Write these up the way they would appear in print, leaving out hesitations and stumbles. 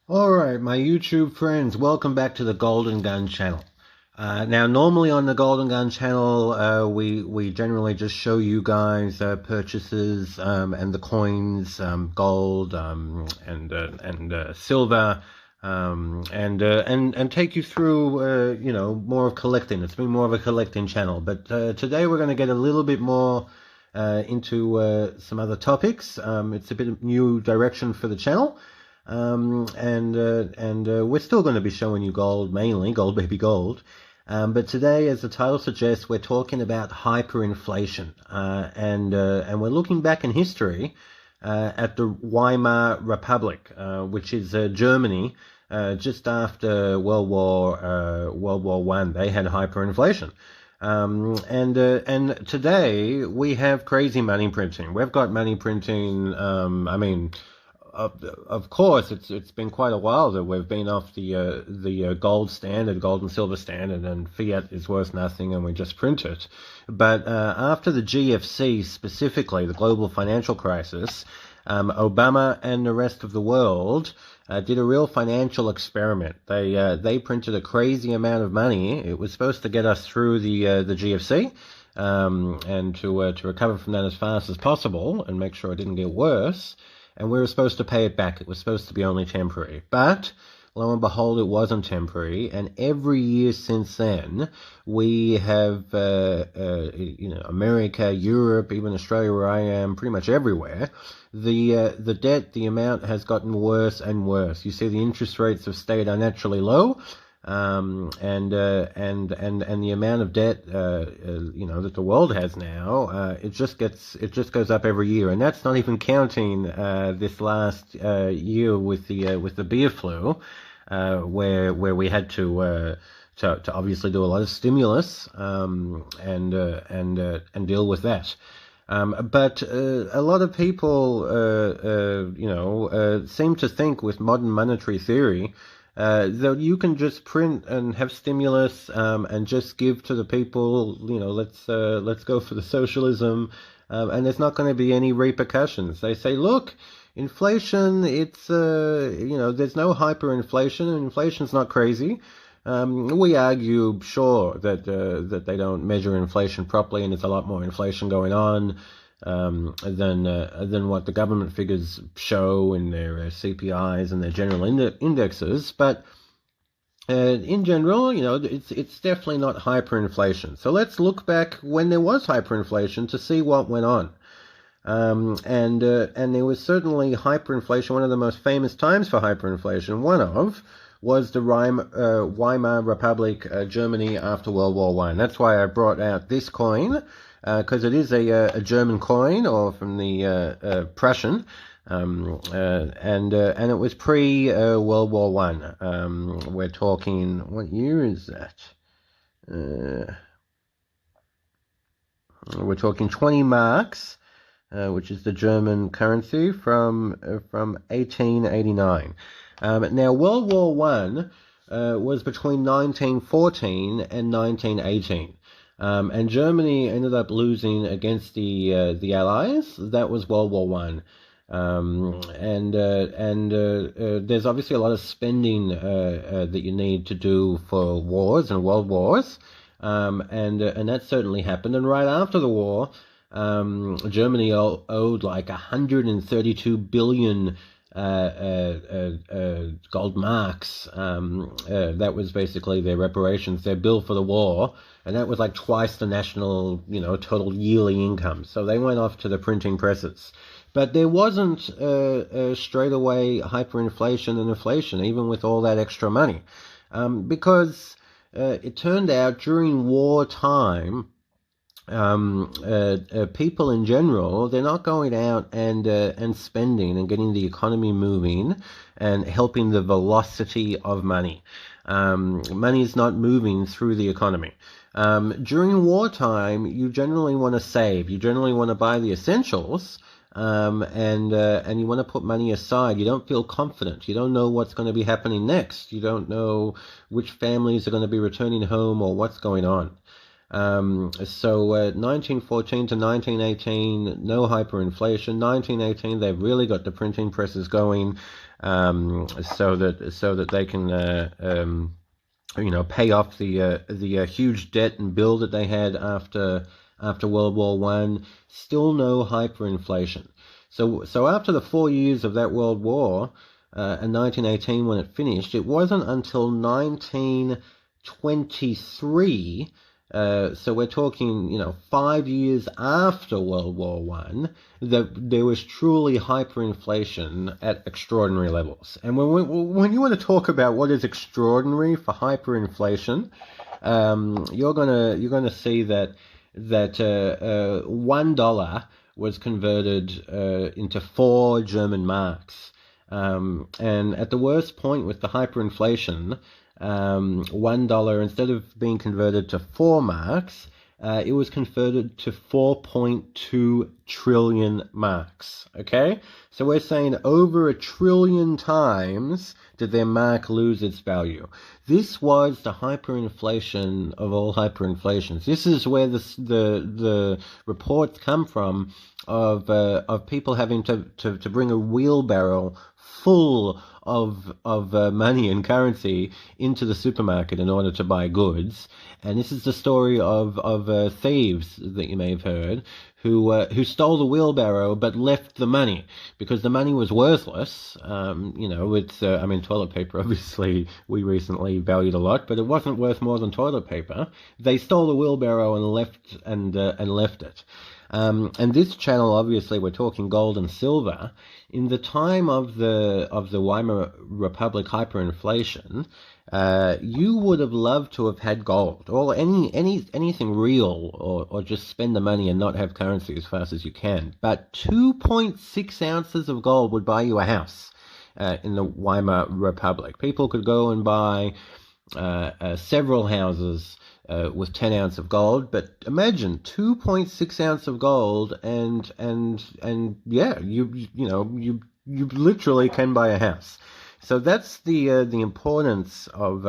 Alright, my YouTube friends, welcome back to the Golden Gun channel. Now, normally on the Golden Gun channel, we generally just show you guys purchases and the coins, gold and silver, and take you through, more of collecting. It's been more of a collecting channel, but today we're going to get a little bit more into some other topics. It's a bit of new direction for the channel. We're still going to be showing you gold, mainly gold, baby gold. But today, as the title suggests, we're talking about hyperinflation, and we're looking back in history at the Weimar Republic, which is Germany, just after World War I. They had hyperinflation. And today we have crazy money printing. We've got money printing. Of course, it's been quite a while that we've been off the gold standard, gold and silver standard, and fiat is worth nothing, and we just print it. But after the GFC, specifically the global financial crisis, Obama and the rest of the world did a real financial experiment. They printed a crazy amount of money. It was supposed to get us through the GFC. And to recover from that as fast as possible and make sure it didn't get worse. And we were supposed to pay it back. It was supposed to be only temporary. But, lo and behold, it wasn't temporary. And every year since then, we have, America, Europe, even Australia, where I am, pretty much everywhere, the debt, the amount has gotten worse and worse. You see the interest rates have stayed unnaturally low. And the amount of debt, that the world has now, it just goes up every year, and that's not even counting this last year with the beer flu, where we had to obviously do a lot of stimulus, and deal with that. But a lot of people, seem to think with modern monetary theory that you can just print and have stimulus and just give to the people. Let's go for the socialism, and there's not going to be any repercussions. They say, look, inflation, it's there's no hyperinflation, and inflation's not crazy. We argue, sure, that they don't measure inflation properly, and there's a lot more inflation going on than what the government figures show in their CPIs and their general indexes. But in general, it's definitely not hyperinflation. So let's look back when there was hyperinflation to see what went on. And there was certainly hyperinflation. One of the most famous times for hyperinflation, was the Weimar Republic, Germany, after World War I. That's why I brought out this coin, because it is a German coin, or from the Prussian, and it was pre World War I. We're talking, what year is that? We're talking 20 marks, which is the German currency from 1889. Now, World War I was between 1914 and 1918. And Germany ended up losing against the Allies. That was World War I. There's obviously a lot of spending that you need to do for wars and world wars. And that certainly happened. And right after the war, Germany owed like 132 billion gold marks. That was basically their reparations, their bill for the war, and that was like twice the national, total yearly income. So they went off to the printing presses. But there wasn't straight away hyperinflation and inflation, even with all that extra money, because it turned out during wartime, people in general, they're not going out and spending and getting the economy moving and helping the velocity of money. Money is not moving through the economy. During wartime, you generally want to save. You generally want to buy the essentials, and you want to put money aside. You don't feel confident. You don't know what's going to be happening next. You don't know which families are going to be returning home or what's going on. So 1914 to 1918, no hyperinflation. 1918, they've really got the printing presses going, so that they can pay off the huge debt and bill that they had after World War One. Still no hyperinflation. So after the 4 years of that World War, in 1918 when it finished, it wasn't until 1923. So we're talking, 5 years after World War One, that there was truly hyperinflation at extraordinary levels. And when you want to talk about what is extraordinary for hyperinflation, you're gonna see that $1 was converted into 4 German marks. And at the worst point with the hyperinflation, $1, instead of being converted to 4 marks, it was converted to 4.2 trillion marks. Okay, so we're saying over 1 trillion times did their mark lose its value. This was the hyperinflation of all hyperinflations. This is where the reports come from of people having to bring a wheelbarrow full of money and currency into the supermarket in order to buy goods. And this is the story of thieves that you may have heard, who stole the wheelbarrow but left the money because the money was worthless. Toilet paper obviously we recently valued a lot, but it wasn't worth more than toilet paper. They stole the wheelbarrow and left it. And this channel, obviously, we're talking gold and silver. In the time of the Weimar Republic hyperinflation, you would have loved to have had gold or anything real, or just spend the money and not have currency as fast as you can. But 2.6 ounces of gold would buy you a house in the Weimar Republic. People could go and buy several houses with 10 ounces of gold, but imagine 2.6 ounces of gold, and yeah, you literally can buy a house. So that's the importance of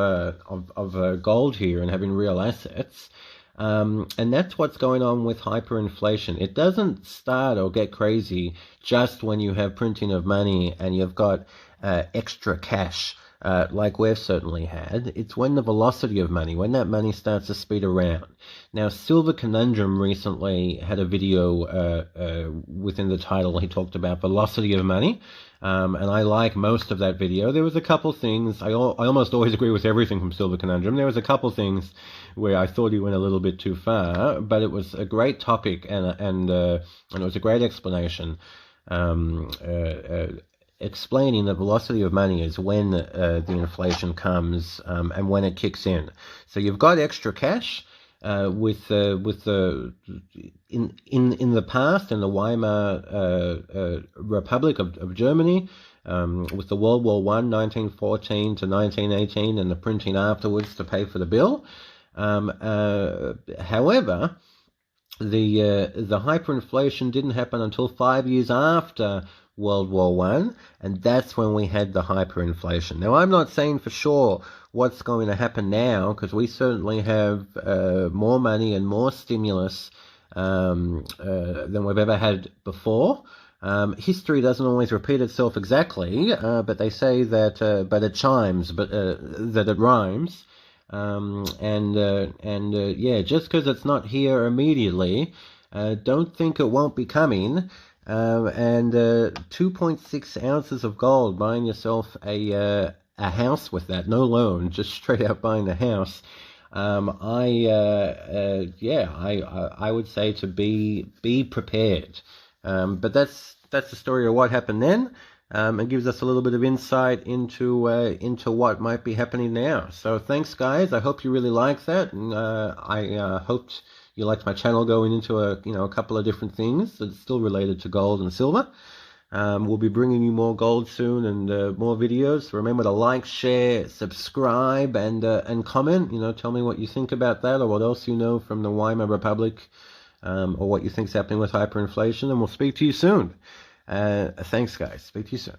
gold here and having real assets, and that's what's going on with hyperinflation. It doesn't start or get crazy just when you have printing of money and you've got extra cash. Like we've certainly had. It's when the velocity of money, when that money starts to speed around. Now, Silver Conundrum recently had a video within the title. He talked about velocity of money, and I like most of that video. There was a couple things, I almost always agree with everything from Silver Conundrum. There was a couple things where I thought he went a little bit too far, but it was a great topic, and it was a great explanation. Explaining the velocity of money is when the inflation comes and when it kicks in. So you've got extra cash in the past in the Weimar Republic of Germany, with the World War I, 1914 to 1918, and the printing afterwards to pay for the bill. However, the hyperinflation didn't happen until 5 years after World War One, and that's when we had the hyperinflation. Now, I'm not saying for sure what's going to happen now, because we certainly have more money and more stimulus than we've ever had before. History doesn't always repeat itself exactly, but they say that, but it chimes, but that it rhymes. Yeah, just because it's not here immediately, don't think it won't be coming. 2.6 ounces of gold, buying yourself a house with that, no loan, just straight out buying the house. I would say to be prepared. But that's the story of what happened then. It gives us a little bit of insight into what might be happening now. So thanks, guys. I hope you really like that, and I hoped you liked my channel going into a couple of different things that's still related to gold and silver. We'll be bringing you more gold soon and more videos. Remember to like, share, subscribe, and comment. Tell me what you think about that, or what else you know from the Weimar Republic, or what you think's happening with hyperinflation. And we'll speak to you soon. Thanks, guys. Speak to you soon.